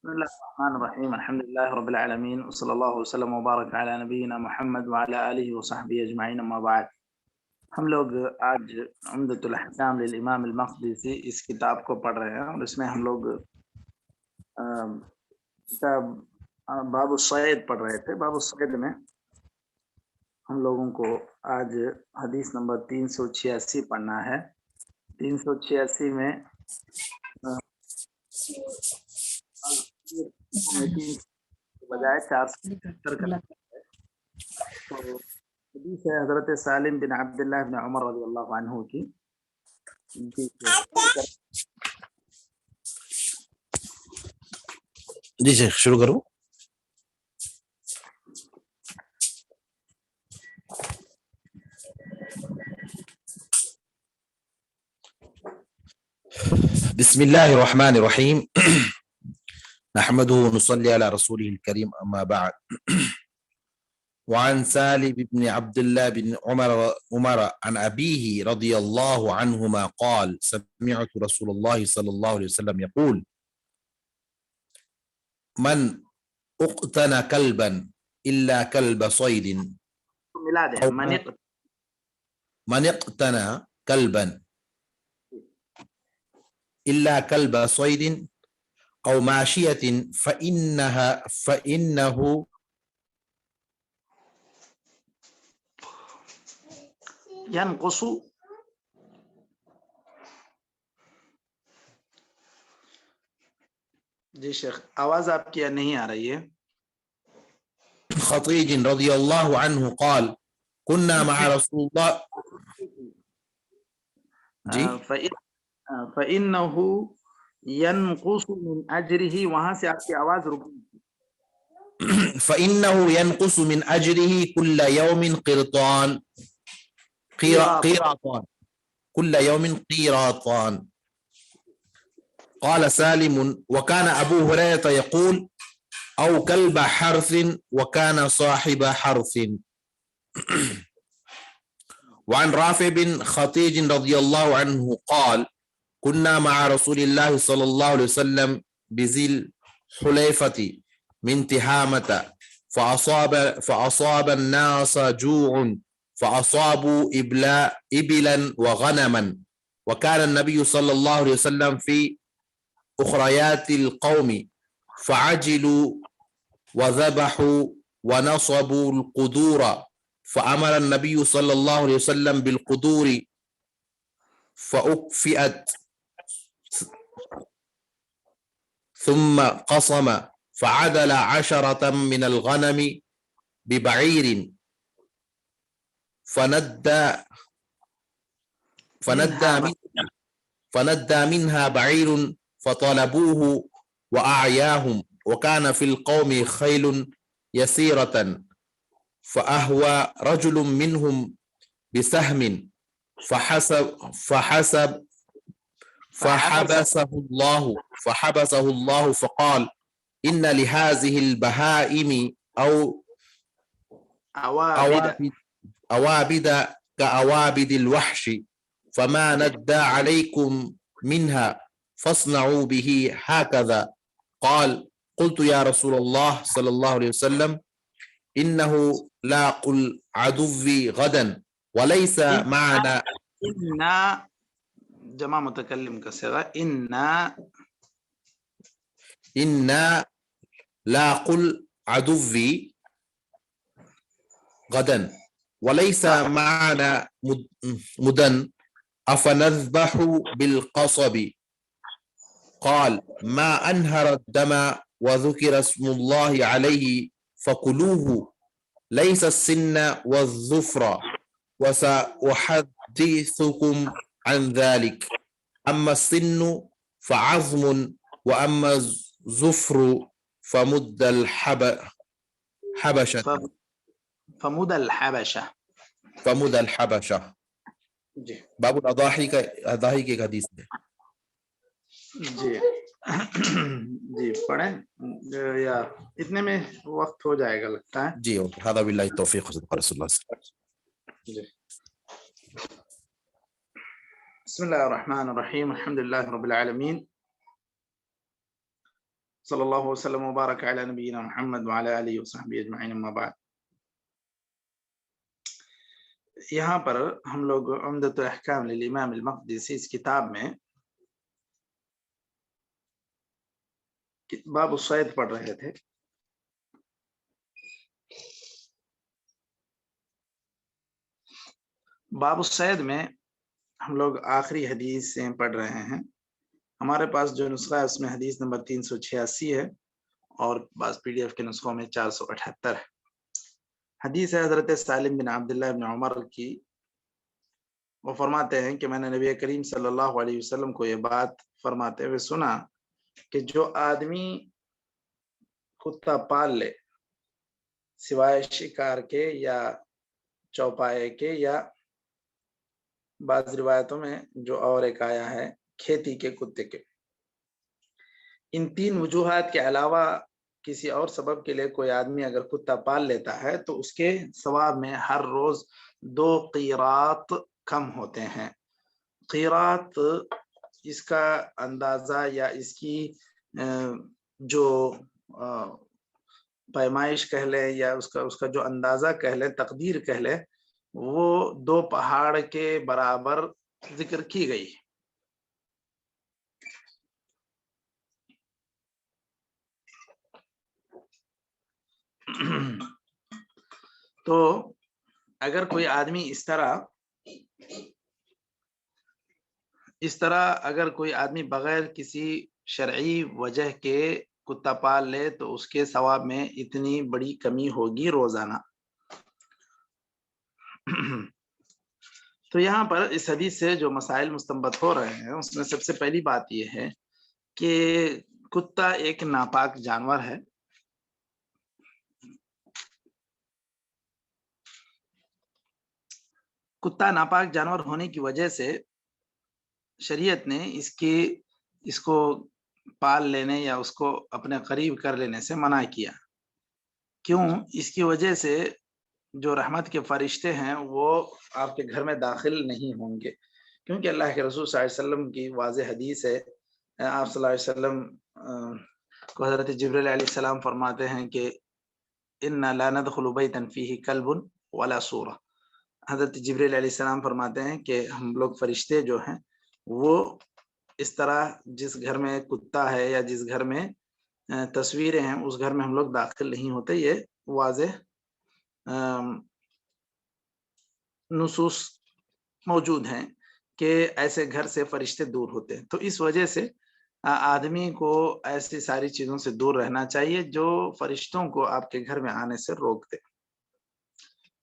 بسم الله الرحمن الرحيم الحمد لله رب العالمين وصلى الله وسلم وبارك على نبينا محمد وعلى آله وصحبه أجمعين أما بعد. ہم لوگ آج عمدۃ الاحکام للامام المقدسی اس کتاب کو پڑھ رہے ہیں اور اس میں ہم لوگ کتاب باب الصید پڑھ رہے تھے. باب الصید میں ہم لوگوں کو آج حدیث نمبر 386 پڑھنا ہے. 386 میں بجائے 470 کا تو حدیث ہے حضرت سالم بن عبداللہ بن عمر رضی اللہ عنہ کی. جی شیخ شروع کروں. بسم الله الرحمن الرحيم نحمده ونصلي على رسوله الكريم أما بعد. وعن سالم بن عبد الله بن عمر عن أبيه رضي الله عنهما قال سمعت رسول الله صلى الله عليه وسلم يقول من اقتنى كلبا إلا كلب صيد من اقتنى كلبا إلا كلب صيد أو ماشية فإنه ينقص جی شیخ آواز آپ کی نہیں آ رہی ہے. خطيج رضي الله عنه قال كنا مع رسول الله جی فإنه ينقص من أجره وہاں سے آپ کی آواز رک فإنه ينقص من أجره كل يوم قيراطان كل يوم قيراطان. قال سالم وكان أبو هريرة يقول أو كلب حرث وكان صاحب حرث. وعن رافع بن خطيج رضي الله عنه قال كنا مع رسول الله صلى الله عليه وسلم بذي الحليفة من تهامة فأصاب الناس جوع فأصابوا إبلا وغنما وكان النبي صلى الله عليه وسلم في أخريات القوم فعجلوا وذبحوا ونصبوا القدور فأمر النبي صلى الله عليه وسلم بالقدور فأكفئت ثم قسم فعدل 10 من الغنم ببعير فندى منها بعير فطلبوه وأعياهم وكان في القوم خيل يسيرة فأهوى رجل منهم بسهم فحبسه الله فقال إن لهذه البهائم أو أوابد كأوابد الوحش فما ندى عليكم منها فاصنعوا به هكذا. قال قلت يا رسول الله صلى الله عليه وسلم إنه لاقوا العدو غدا وليس معنا إن جمع متکلم کا صیغہ إن لاقوا العدو غدا وليس معنا مدن أفنذبح بالقصب. قال ما أنهر الدم وذكر اسم الله عليه فكلوه ليس السن والظفر وسأحدثكم عن ذلك. أما السن فعظم وأما الظفر فمد الحبشة باب الاضاحی کا اضاحی کی ایک حدیث ہے. جی جی پڑھیں یا اتنے میں وقت ہو جائے گا لگتا ہے. جی هذا بالله التوفیق صدق رسول اللہ صلی اللہ علیہ وسلم. جی بسم اللہ الرحمن الرحیم الحمد للہ رب العالمین صلی اللہ وسلم وبارک علی نبینا محمد وعلی آلہ وصحبہ اجمعین اما بعد۔ یہاں پر ہم لوگ عمدۃ الاحکام للامام المقدسی اس کتاب میں باب الصید پڑھ رہے تھے۔ باب الصید میں ہم لوگ آخری حدیث سے پڑھ رہے ہیں۔ ہمارے پاس جو نسخہ ہے اس میں حدیث نمبر 386 ہے اور بعض پی ڈی ایف کے نسخوں میں 478 ہے۔ حدیث ہے حضرت سالم بن عبداللہ بن عمر کی، وہ فرماتے ہیں کہ میں نے نبی کریم صلی اللہ علیہ وسلم کو یہ بات فرماتے ہوئے سنا کہ جو آدمی کتا پال لے سوائے شکار کے یا چوپائے کے، یا بعض روایتوں میں جو اور ایک آیا ہے کھیتی کے کتے کے، ان تین وجوہات کے علاوہ کسی اور سبب کے لیے کوئی آدمی اگر کتا پال لیتا ہے تو اس کے ثواب میں ہر روز 2 قیراط کم ہوتے ہیں۔ قیراط اس کا اندازہ یا اس کی جو پیمائش کہہ لیں یا اس کا جو اندازہ کہہ لیں، تقدیر کہہ لیں، وہ 2 پہاڑ کے برابر ذکر کی گئی۔ تو اگر کوئی آدمی اس طرح اگر کوئی آدمی بغیر کسی شرعی وجہ کے کتا پال لے تو اس کے ثواب میں اتنی بڑی کمی ہوگی روزانہ۔ تو یہاں پر اس حدیث سے جو مسائل مستنبط ہو رہے ہیں اس میں سب سے پہلی بات یہ ہے کہ کتا ایک ناپاک جانور ہے۔ کتا ناپاک جانور ہونے کی وجہ سے شریعت نے اس کو پال لینے یا اس کو اپنے قریب کر لینے سے منع کیا۔ کیوں؟ اس کی وجہ سے جو رحمت کے فرشتے ہیں وہ آپ کے گھر میں داخل نہیں ہوں گے، کیونکہ اللہ کے رسول صلی اللہ علیہ وسلم کی واضح حدیث ہے۔ آپ صلی اللہ علیہ وسلم کو حضرت جبریل علیہ السلام فرماتے ہیں کہ اِنَّا لَا نَدْخُلُ بَيْتًا فِيهِ كَلْبٌ وَلَا صُورَةٌ۔ حضرت جبریل علیہ السلام فرماتے ہیں کہ ہم لوگ فرشتے جو ہیں وہ اس طرح جس گھر میں کتا ہے یا جس گھر میں تصویریں ہیں اس گھر میں ہم لوگ داخل نہیں ہوتے۔ یہ واضح نصوص موجود ہیں کہ ایسے گھر سے فرشتے دور ہوتے ہیں۔ تو اس وجہ سے آدمی کو ایسی ساری چیزوں سے دور رہنا چاہیے جو فرشتوں کو آپ کے گھر میں آنے سے روک دے۔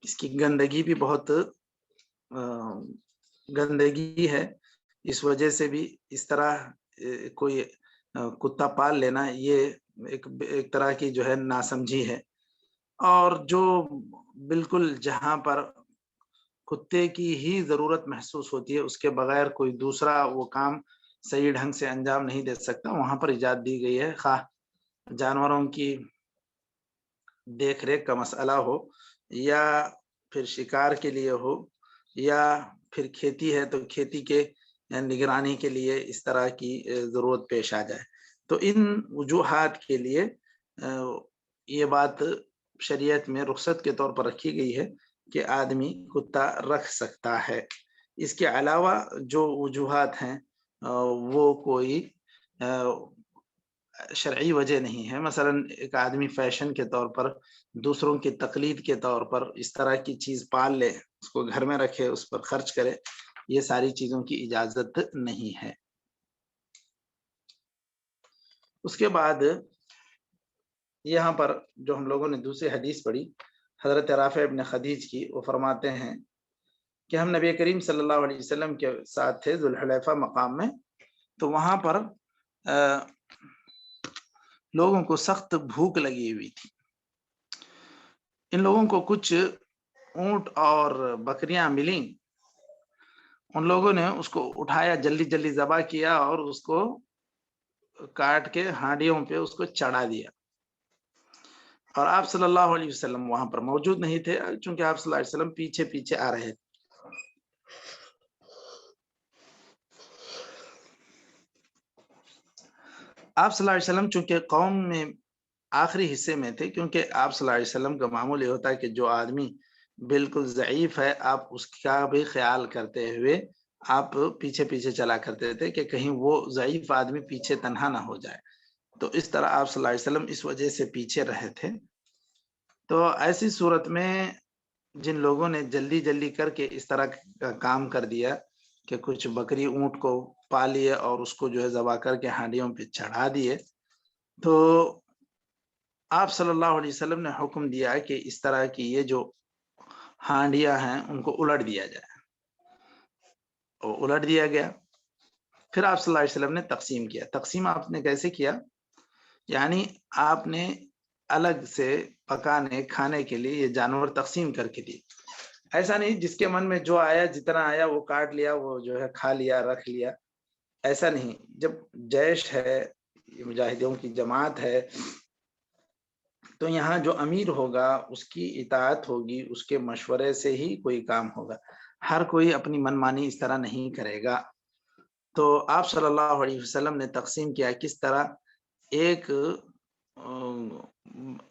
اس کی گندگی بھی بہت گندگی ہے، اس وجہ سے بھی اس طرح کوئی کتا پال لینا یہ ایک طرح کی جو ہے ناسمجھی ہے۔ اور جو بالکل جہاں پر کتے کی ہی ضرورت محسوس ہوتی ہے اس کے بغیر کوئی دوسرا وہ کام صحیح ڈھنگ سے انجام نہیں دے سکتا، وہاں پر اجازت دی گئی ہے، خواہ جانوروں کی دیکھ ریکھ کا مسئلہ ہو یا پھر شکار کے لیے ہو یا پھر کھیتی ہے تو کھیتی کے نگرانی کے لیے اس طرح کی ضرورت پیش آ جائے۔ تو ان وجوہات کے لیے یہ بات شریعت میں رخصت کے طور پر رکھی گئی ہے کہ آدمی کتا رکھ سکتا ہے۔ اس کے علاوہ جو وجوہات ہیں وہ کوئی شرعی وجہ نہیں ہے۔ مثلا ایک آدمی فیشن کے طور پر، دوسروں کی تقلید کے طور پر اس طرح کی چیز پال لے، اس کو گھر میں رکھے، اس پر خرچ کرے، یہ ساری چیزوں کی اجازت نہیں ہے۔ اس کے بعد یہاں پر جو ہم لوگوں نے دوسری حدیث پڑھی حضرت رافع ابن خدیج کی، وہ فرماتے ہیں کہ ہم نبی کریم صلی اللہ علیہ وسلم کے ساتھ تھے ذوالحلیفہ مقام میں، تو وہاں پر لوگوں کو سخت بھوک لگی ہوئی تھی۔ ان لوگوں کو کچھ اونٹ اور بکریاں ملیں، ان لوگوں نے اس کو اٹھایا، جلدی جلدی ذبح کیا اور اس کو کاٹ کے ہانڈیوں پہ اس کو چڑھا دیا، اور آپ صلی اللہ علیہ وسلم وہاں پر موجود نہیں تھے، چونکہ آپ صلی اللہ علیہ وسلم پیچھے پیچھے آ رہے تھے۔ آپ صلی اللہ علیہ وسلم چونکہ قوم میں آخری حصے میں تھے، کیونکہ آپ صلی اللہ علیہ وسلم کا معمول یہ ہوتا ہے کہ جو آدمی بالکل ضعیف ہے آپ اس کا بھی خیال کرتے ہوئے آپ پیچھے پیچھے چلا کرتے تھے کہ کہیں وہ ضعیف آدمی پیچھے تنہا نہ ہو جائے. تو اس طرح آپ صلی اللہ علیہ وسلم اس وجہ سے پیچھے رہے تھے. تو ایسی صورت میں جن لوگوں نے جلدی جلدی کر کے اس طرح کا کام کر دیا کہ کچھ بکری اونٹ کو پا لیے اور اس کو جو ہے ذبح کر کے ہانڈیوں پہ چڑھا دیے، تو آپ صلی اللہ علیہ وسلم نے حکم دیا کہ اس طرح کی یہ جو ہانڈیاں ہیں ان کو الٹ دیا جائے. اور الٹ دیا گیا. پھر آپ صلی اللہ علیہ وسلم نے تقسیم کیا. تقسیم آپ نے کیسے کیا؟ یعنی آپ نے الگ سے پکانے کھانے کے لیے یہ جانور تقسیم کر کے دی. ایسا نہیں جس کے من میں جو آیا جتنا آیا وہ کاٹ لیا، وہ جو ہے کھا لیا رکھ لیا. ایسا نہیں. جب جیش ہے، مجاہدوں کی جماعت ہے، تو یہاں جو امیر ہوگا اس کی اطاعت ہوگی، اس کے مشورے سے ہی کوئی کام ہوگا. ہر کوئی اپنی منمانی اس طرح نہیں کرے گا. تو آپ صلی اللہ علیہ وسلم نے تقسیم کیا کس طرح.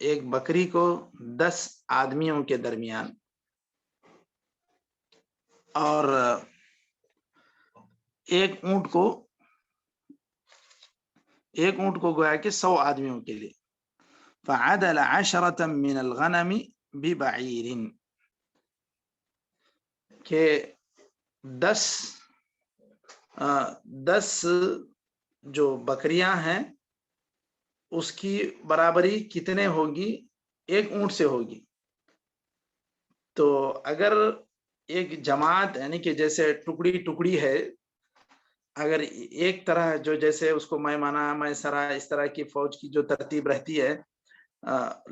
ایک بکری کو 10 آدمیوں کے درمیان، اور ایک اونٹ کو گویا کہ 100 آدمیوں کے لیے. فعدل 10 من الغنم ببعیر، کہ 10 جو بکریاں ہیں اس کی برابری کتنے ہوگی؟ ایک اونٹ سے ہوگی. تو اگر ایک جماعت یعنی کہ جیسے ٹکڑی ٹکڑی ہے، اگر ایک طرح جو جیسے اس کو میمنہ میسرہ اس طرح کی فوج کی جو ترتیب رہتی ہے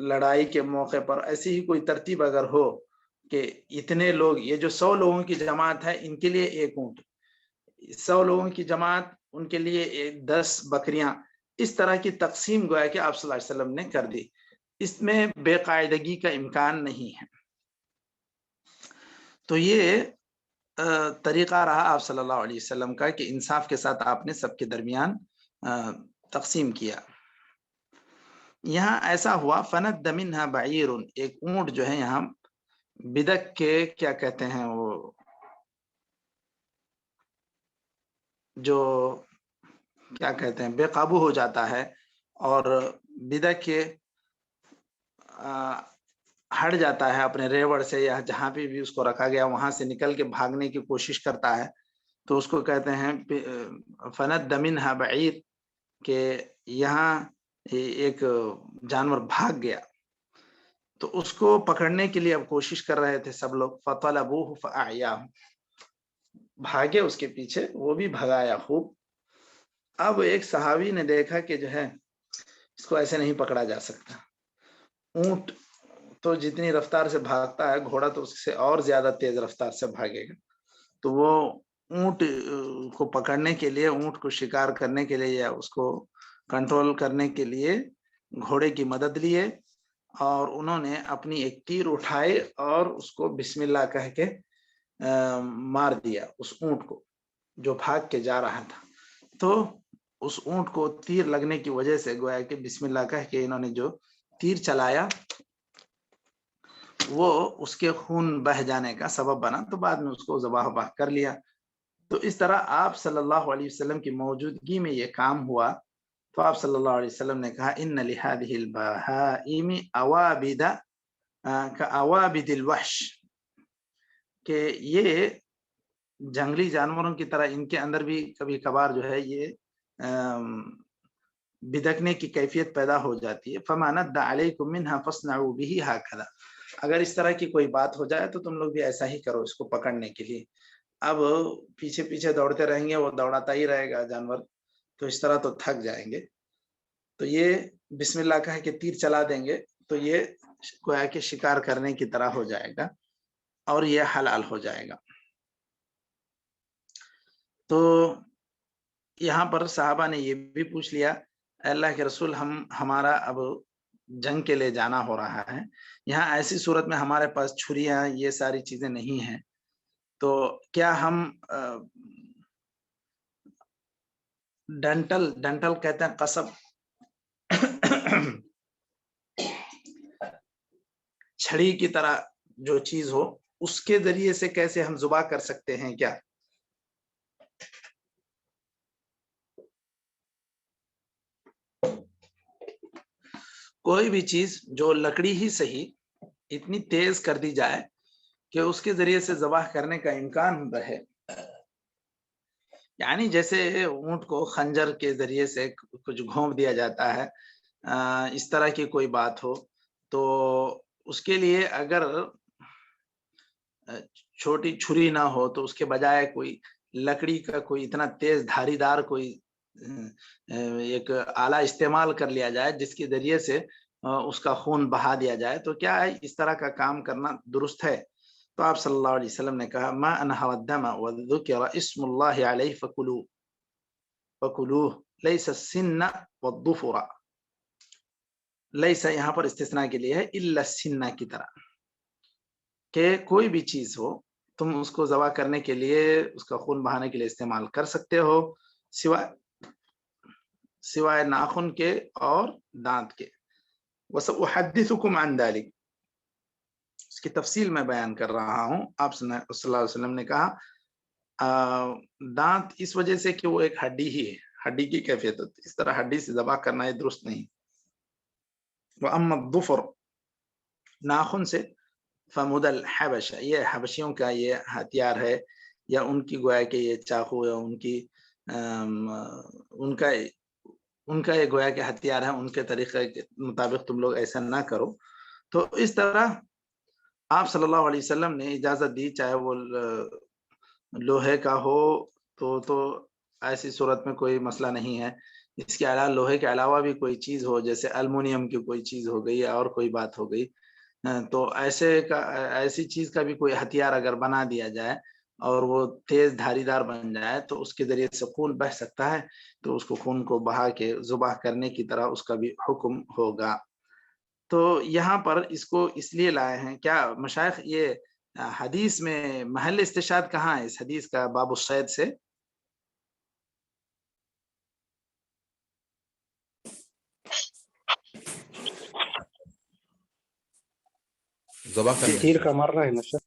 لڑائی کے موقع پر، ایسی ہی کوئی ترتیب اگر ہو کہ اتنے لوگ، یہ جو 100 لوگوں کی جماعت ہے ان کے لیے ایک اونٹ، 100 لوگوں کی جماعت ان کے لیے 10 بکریاں، اس طرح کی تقسیم گویا کہ آپ صلی اللہ علیہ وسلم نے کر دی. اس میں بے قاعدگی کا امکان نہیں ہے. تو یہ طریقہ رہا آپ صلی اللہ علیہ وسلم کا کہ انصاف کے ساتھ آپ نے سب کے درمیان تقسیم کیا. یہاں ایسا ہوا فند منها بعیر، ایک اونٹ جو ہے یہاں بدک کے کیا کہتے ہیں، وہ جو کیا کہتے ہیں بے قابو ہو جاتا ہے، اور بدک کے ہٹ جاتا ہے اپنے ریوڑ سے، یا جہاں پہ بھی اس کو رکھا گیا وہاں سے نکل کے بھاگنے کی کوشش کرتا ہے، تو اس کو کہتے ہیں فند منها بعیر، کہ یہاں ایک جانور بھاگ گیا. تو اس کو پکڑنے کے لیے اب کوشش کر رہے تھے سب لوگ. فطلبوه فاعیاهم، بھاگے اس کے پیچھے، وہ بھی بھگایا خوب. اب ایک صحابی نے دیکھا کہ جو ہے اس کو ایسے نہیں پکڑا جا سکتا. اونٹ تو جتنی رفتار سے بھاگتا ہے، گھوڑا تو اس سے اور زیادہ تیز رفتار سے بھاگے گا. تو وہ اونٹ کو پکڑنے کے لیے، اونٹ کو شکار کرنے کے لیے یا اس کو کنٹرول کرنے کے لیے گھوڑے کی مدد لیے، اور انہوں نے اپنی ایک تیر اٹھائے اور اس کو بسم اللہ کہہ کے مار دیا اس اونٹ کو جو بھاگ کے جا رہا تھا. تو اس اونٹ کو تیر لگنے کی وجہ سے گویا کہ بسم اللہ کہہ کے انہوں نے جو تیر چلایا وہ اس کے خون بہ جانے کا سبب بنا. تو بعد میں اس کو ذبح کر لیا. تو اس طرح آپ صلی اللہ علیہ وسلم کی موجودگی میں یہ کام ہوا. تو آپ صلی اللہ علیہ وسلم نے کہا ان لهذه البهائم اوابد كاوابد الوحش، کہ یہ جنگلی جانوروں کی طرح ان کے اندر بھی کبھی کبھار جو ہے یہ بدکنے کی کیفیت پیدا ہو جاتی ہے. فما ند علیکم منها فاصنعوا به هكذا، اگر اس طرح کی کوئی بات ہو جائے تو تم لوگ بھی ایسا ہی کرو اس کو پکڑنے کے لیے. اب پیچھے پیچھے دوڑتے رہیں گے، وہ دوڑاتا ہی رہے گا جانور، تو اس طرح تو تھک جائیں گے. تو یہ بسم اللہ کہہ کے تیر چلا دیں گے تو یہ گویا کہ شکار کرنے کی طرح ہو جائے گا اور یہ حلال ہو جائے گا. تو یہاں پر صحابہ نے یہ بھی پوچھ لیا اللہ کے رسول ہمارا اب جنگ کے لیے جانا ہو رہا ہے، یہاں ایسی صورت میں ہمارے پاس چھریاں یہ ساری چیزیں نہیں ہیں، تو کیا ہم ڈنٹل کہتے ہیں قصب، چھڑی کی طرح جو چیز ہو، اس کے ذریعے سے کیسے ہم ذبح کر سکتے ہیں کیا؟ کوئی بھی چیز جو لکڑی ہی صحیح اتنی تیز کر دی جائے کہ اس کے ذریعے سے ذبح کرنے کا امکان رہے، یعنی جیسے اونٹ کو خنجر کے ذریعے سے کچھ گھونپ دیا جاتا ہے، اس طرح کی کوئی بات ہو، تو اس کے لیے اگر چھوٹی چھری نہ ہو تو اس کے بجائے کوئی لکڑی کا کوئی اتنا تیز دھاری دار کوئی ایک آلہ استعمال کر لیا جائے جس کے ذریعے سے اس کا خون بہا دیا جائے، تو کیا ہے اس طرح کا کام کرنا درست ہے؟ تو آپ صلی اللہ علیہ وسلم نے کہا ما انہوا الدم وذکر اسم اللہ علیہ فکلوہ لیس السن والظفر، لیس یہاں پر استثناء کے لیے ہے الا السن کی طرح، کہ کوئی بھی چیز ہو تم اس کو ذبح کرنے کے لیے، اس کا خون بہانے کے لیے استعمال کر سکتے ہو، سوائے ناخن کے اور دانت کے۔ وَسَأُحَدِّثُكُمْ عَنْ ذَلِكَ، اس کی تفصیل میں بیان کر رہا ہوں۔ آپ صلی اللہ علیہ وسلم نے کہا دانت اس وجہ سے کہ وہ ایک ہڈی ہی ہے، ہڈی کی کیفیت ہوتی ہے، اس طرح ہڈی سے ذبح کرنا یہ درست نہیں۔ وَأَمَّا الظُّفُرُ، ناخن سے، فَمُدَ الْحَبَشَ، یہ حبشیوں کا یہ ہتھیار ہے، یا ان کی گویا کہ یہ چاقو، یا ان کا یہ گویا کہ ہتھیار ہے، ان کے طریقے کے مطابق تم لوگ ایسا نہ کرو۔ تو اس طرح آپ صلی اللہ علیہ وسلم نے اجازت دی، چاہے وہ لوہے کا ہو تو ایسی صورت میں کوئی مسئلہ نہیں ہے، اس کے علاوہ لوہے کے علاوہ بھی کوئی چیز ہو، جیسے المونیم کی کوئی چیز ہو گئی اور کوئی بات ہو گئی، تو ایسی چیز کا بھی کوئی ہتھیار اگر بنا دیا جائے اور وہ تیز دھاری دار بن جائے تو اس کے ذریعے سے خون بہہ سکتا ہے، تو اس کو خون کو بہا کے ذبح کرنے کی طرح اس کا بھی حکم ہوگا۔ تو یہاں پر اس کو اس لیے لائے ہیں، کیا مشائخ یہ حدیث میں محل استشہاد کہاں ہے اس حدیث کا باب الصید سے؟ تیر کا مارنا ہے نشہ،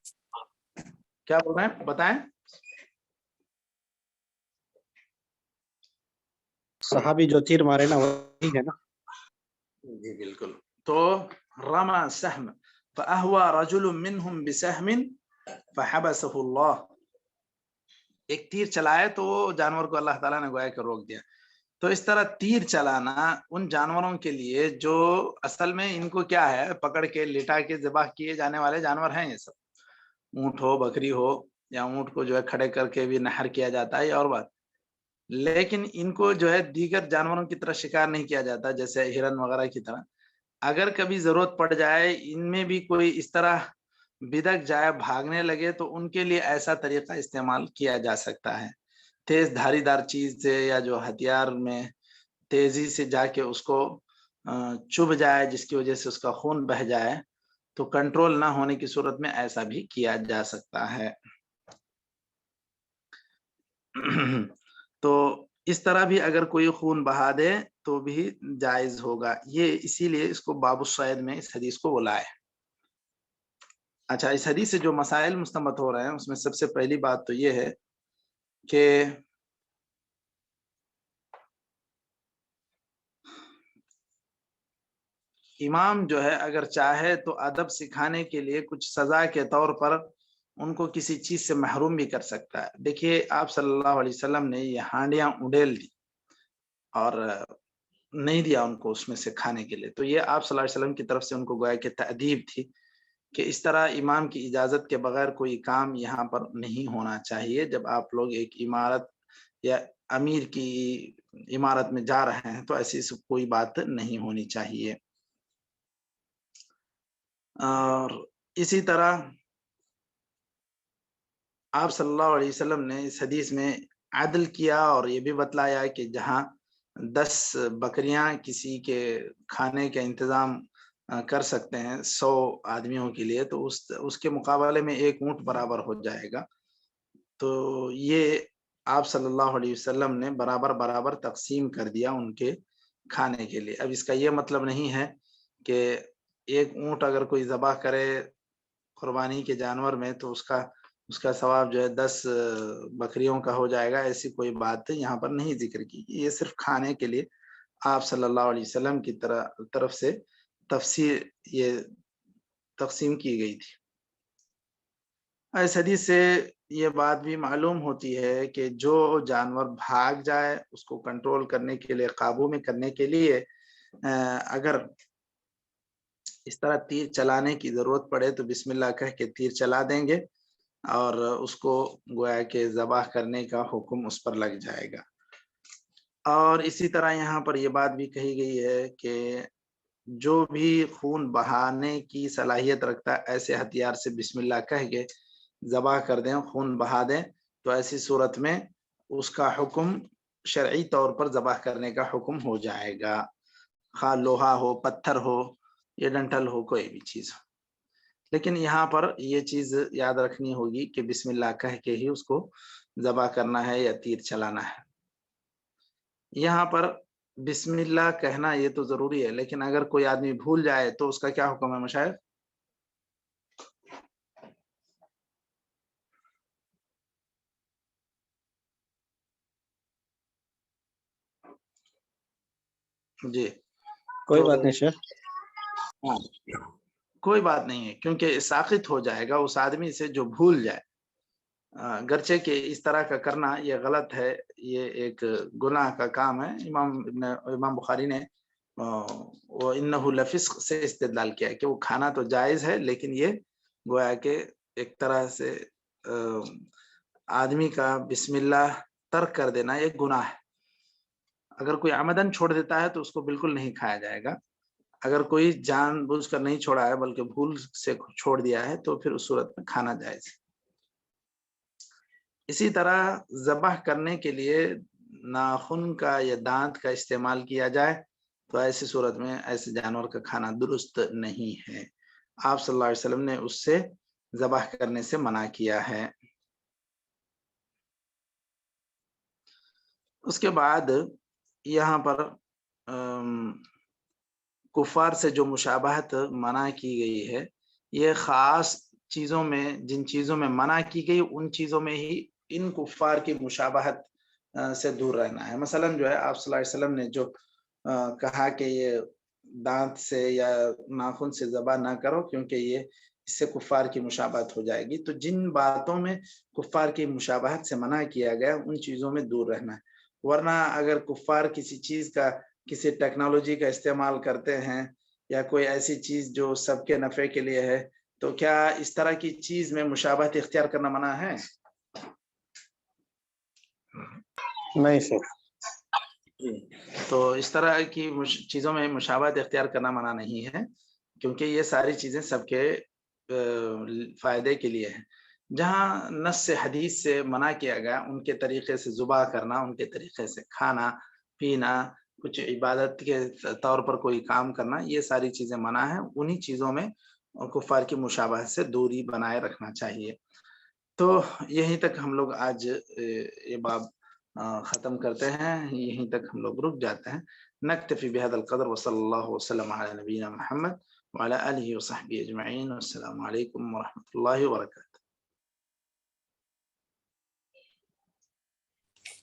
کیا بول رہے ہیں بتائیں؟ صحابی جو تیر مارے نا وہی ہے نا؟ جی بالکل۔ تو رما سہم فاہوا رجل منہم بسہم فحبسہ اللہ، ایک تیر چلائے تو جانور کو اللہ تعالیٰ نے گویا کہ روک دیا۔ تو اس طرح تیر چلانا ان جانوروں کے لیے جو اصل میں ان کو کیا ہے، پکڑ کے لٹا کے ذبح کیے جانے والے جانور ہیں، یہ سب اونٹ ہو، بکری ہو، یا اونٹ کو جو ہے کھڑے کر کے بھی نہر کیا جاتا ہے اور بات، لیکن ان کو جو ہے دیگر جانوروں کی طرح شکار نہیں کیا جاتا، جیسے ہرن وغیرہ کی طرح۔ اگر کبھی ضرورت پڑ جائے، ان میں بھی کوئی اس طرح بدک جائے، بھاگنے لگے، تو ان کے لیے ایسا طریقہ استعمال کیا جا سکتا ہے، تیز دھاری دار چیز سے، یا جو ہتھیار میں تیزی سے جا کے اس کو چبھ جائے جس کی وجہ سے اس کا خون بہہ جائے، تو کنٹرول نہ ہونے کی صورت میں ایسا بھی کیا جا سکتا ہے۔ تو اس طرح بھی اگر کوئی خون بہا دے تو بھی جائز ہوگا، یہ اسی لیے اس کو باب الصید میں اس حدیث کو بلایا ہے۔ اچھا، اس حدیث سے جو مسائل مستنبط ہو رہے ہیں اس میں سب سے پہلی بات تو یہ ہے کہ امام جو ہے اگر چاہے تو ادب سکھانے کے لیے کچھ سزا کے طور پر ان کو کسی چیز سے محروم بھی کر سکتا ہے۔ دیکھیے آپ صلی اللہ علیہ وسلم نے یہ ہانڈیاں اڈیل دی اور نہیں دیا ان کو اس میں سے کھانے کے لیے، تو یہ آپ صلی اللہ علیہ وسلم کی طرف سے ان کو گویا کہ تأدیب تھی کہ اس طرح امام کی اجازت کے بغیر کوئی کام یہاں پر نہیں ہونا چاہیے۔ جب آپ لوگ ایک عمارت یا امیر کی عمارت میں جا رہے ہیں تو ایسی کوئی بات نہیں ہونی چاہیے۔ اور اسی طرح آپ صلی اللہ علیہ وسلم نے اس حدیث میں عدل کیا اور یہ بھی بتلایا کہ جہاں 10 بکریاں کسی کے کھانے کا انتظام کر سکتے ہیں 100 آدمیوں کے لیے، تو اس کے مقابلے میں ایک اونٹ برابر ہو جائے گا۔ تو یہ آپ صلی اللہ علیہ وسلم نے برابر برابر تقسیم کر دیا ان کے کھانے کے لیے۔ اب اس کا یہ مطلب نہیں ہے کہ ایک اونٹ اگر کوئی ذبح کرے قربانی کے جانور میں تو اس کا ثواب جو ہے 10 بکریوں کا ہو جائے گا، ایسی کوئی بات یہاں پر نہیں ذکر کی۔ یہ صرف کھانے کے لیے آپ صلی اللہ علیہ وسلم کی طرف سے یہ تقسیم کی گئی تھی۔ اس حدیث سے یہ بات بھی معلوم ہوتی ہے کہ جو جانور بھاگ جائے اس کو کنٹرول کرنے کے لیے، قابو میں کرنے کے لیے اگر اس طرح تیر چلانے کی ضرورت پڑے تو بسم اللہ کہہ کے تیر چلا دیں گے اور اس کو گویا کہ ذبح کرنے کا حکم اس پر لگ جائے گا۔ اور اسی طرح یہاں پر یہ بات بھی کہی گئی ہے کہ جو بھی خون بہانے کی صلاحیت رکھتا ہے ایسے ہتھیار سے بسم اللہ کہہ کے ذبح کر دیں، خون بہا دیں، تو ایسی صورت میں اس کا حکم شرعی طور پر ذبح کرنے کا حکم ہو جائے گا، خواہ لوہا ہو، پتھر ہو، یا ڈنٹل ہو، کوئی بھی چیز ہو۔ لیکن یہاں پر یہ چیز یاد رکھنی ہوگی کہ بسم اللہ کہہ کے ہی اس کو ذبح کرنا ہے یا تیر چلانا ہے۔ یہاں پر بسم اللہ کہنا یہ تو ضروری ہے، لیکن اگر کوئی آدمی بھول جائے تو اس کا کیا حکم ہے مشائخ؟ جی کوئی بات نہیں شیخ، ہاں کوئی بات نہیں ہے، کیونکہ ساقط ہو جائے گا اس آدمی سے جو بھول جائے۔ گرچہ کہ اس طرح کا کرنا یہ غلط ہے، یہ ایک گناہ کا کام ہے۔ امام بخاری نے وَإِنَّهُ لَفِسْقٌ سے استدلال کیا ہے کہ وہ کھانا تو جائز ہے، لیکن یہ گویا کہ ایک طرح سے آدمی کا بسم اللہ ترک کر دینا ایک گناہ ہے۔ اگر کوئی عمدن چھوڑ دیتا ہے تو اس کو بالکل نہیں کھایا جائے گا۔ اگر کوئی جان بوجھ کر نہیں چھوڑا ہے بلکہ بھول سے چھوڑ دیا ہے تو پھر اس صورت میں کھانا جائز ہے۔ اسی طرح ذبح کرنے کے لیے ناخن کا یا دانت کا استعمال کیا جائے تو ایسی صورت میں ایسے جانور کا کھانا درست نہیں ہے۔ آپ صلی اللہ علیہ وسلم نے اس سے ذبح کرنے سے منع کیا ہے۔ اس کے بعد یہاں پر کفار سے جو مشابہت منع کی گئی ہے، یہ خاص چیزوں میں، جن چیزوں میں منع کی گئی ان چیزوں میں ہی ان کفار کی مشابہت سے دور رہنا ہے۔ مثلا جو ہے آپ صلی اللہ علیہ وسلم نے جو کہا کہ یہ دانت سے یا ناخن سے ذبح نہ کرو کیونکہ یہ اس سے کفار کی مشابہت ہو جائے گی، تو جن باتوں میں کفار کی مشابہت سے منع کیا گیا ان چیزوں میں دور رہنا ہے۔ ورنہ اگر کفار کسی چیز کا، کسی ٹیکنالوجی کا استعمال کرتے ہیں یا کوئی ایسی چیز جو سب کے نفع کے لیے ہے، تو کیا اس طرح کی چیز میں مشابہت اختیار کرنا منع ہے؟ نہیں شیخ، تو اس طرح کی چیزوں میں مشابہت اختیار کرنا منع نہیں ہے، کیونکہ یہ ساری چیزیں سب کے فائدے کے لیے ہیں۔ جہاں نص سے حدیث سے منع کیا گیا ان کے طریقے سے ذبح کرنا، ان کے طریقے سے کھانا پینا، کچھ عبادت کے طور پر کوئی کام کرنا، یہ ساری چیزیں منع ہیں۔ انہی چیزوں میں کفار کی مشابہت سے دوری بنائے رکھنا چاہیے۔ تو یہیں تک ہم لوگ آج یہ باب ختم کرتے ہیں، یہیں تک ہم لوگ رک جاتے ہیں۔ نکتفی بہذا القدر وصلی اللہ وسلم علی نبینا محمد وعلی آلہ وصحبہ اجمعین، والسلام علیکم ورحمۃ اللہ وبرکاتہ۔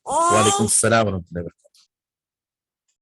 وعلیکم السلام ورحمۃ اللہ وبرکاتہ۔